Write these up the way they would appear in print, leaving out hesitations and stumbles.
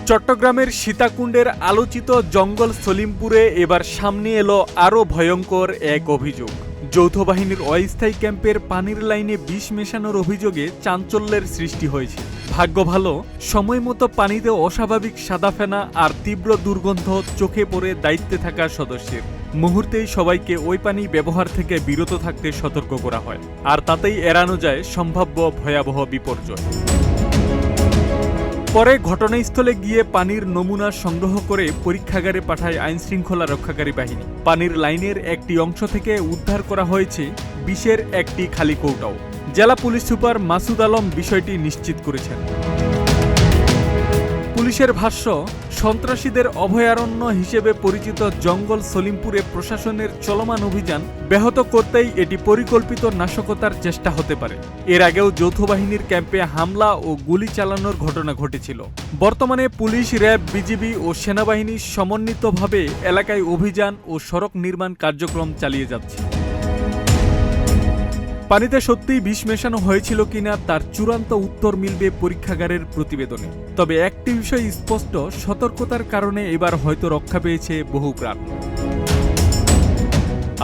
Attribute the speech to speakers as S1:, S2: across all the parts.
S1: চট্টগ্রামের সীতাকুণ্ডের আলোচিত জঙ্গল সলিমপুরে এবার সামনে এলো আরও ভয়ঙ্কর এক অভিযোগ। যৌথ বাহিনীর অস্থায়ী ক্যাম্পের পানির লাইনে বিষ মেশানোর অভিযোগে চাঞ্চল্যের সৃষ্টি হয়েছে। ভাগ্য ভালো, সময়মতো পানিতে অস্বাভাবিক সাদা ফেনা আর তীব্র দুর্গন্ধ চোখে পড়ে দায়িত্বে থাকা সদস্যের। মুহূর্তেই সবাইকে ওই পানি ব্যবহার থেকে বিরত থাকতে সতর্ক করা হয়, আর তাতেই এড়ানো যায় সম্ভাব্য ভয়াবহ বিপর্যয়। পরে ঘটনাস্থলে গিয়ে পানির নমুনা সংগ্রহ করে পরীক্ষাগারে পাঠায় আইনশৃঙ্খলা রক্ষাকারী বাহিনী। পানির লাইনের একটি অংশ থেকে উদ্ধার করা হয়েছে বিষের একটি খালি কৌটাও। জেলা পুলিশ সুপার মাসুদ আলম বিষয়টি নিশ্চিত করেছেন। পুলিশের ভাষ্য, সন্ত্রাসীদের অভয়ারণ্য হিসেবে পরিচিত জঙ্গল সলিমপুরে প্রশাসনের চলমান অভিযান ব্যাহত করতেই এটি পরিকল্পিত নাশকতার চেষ্টা হতে পারে। এর আগেও যৌথ বাহিনীর ক্যাম্পে হামলা ও গুলি চালানোর ঘটনা ঘটেছিল। বর্তমানে পুলিশ, র্যাব, বিজিবি ও সেনাবাহিনী সমন্বিতভাবে এলাকায় অভিযান ও সড়ক নির্মাণ কার্যক্রম চালিয়ে যাচ্ছে। পানিতে সত্যিই বিষ মেশানো হয়েছিল কিনা তার চূড়ান্ত উত্তর মিলবে পরীক্ষাগারের প্রতিবেদনে। তবে একটি বিষয় স্পষ্ট, সতর্কতার কারণে এবার হয়তো রক্ষা পেয়েছে বহু প্রাণ।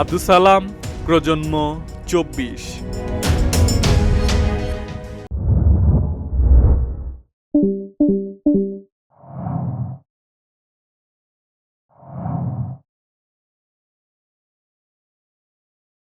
S1: আব্দুস সালাম, প্রজন্ম 24।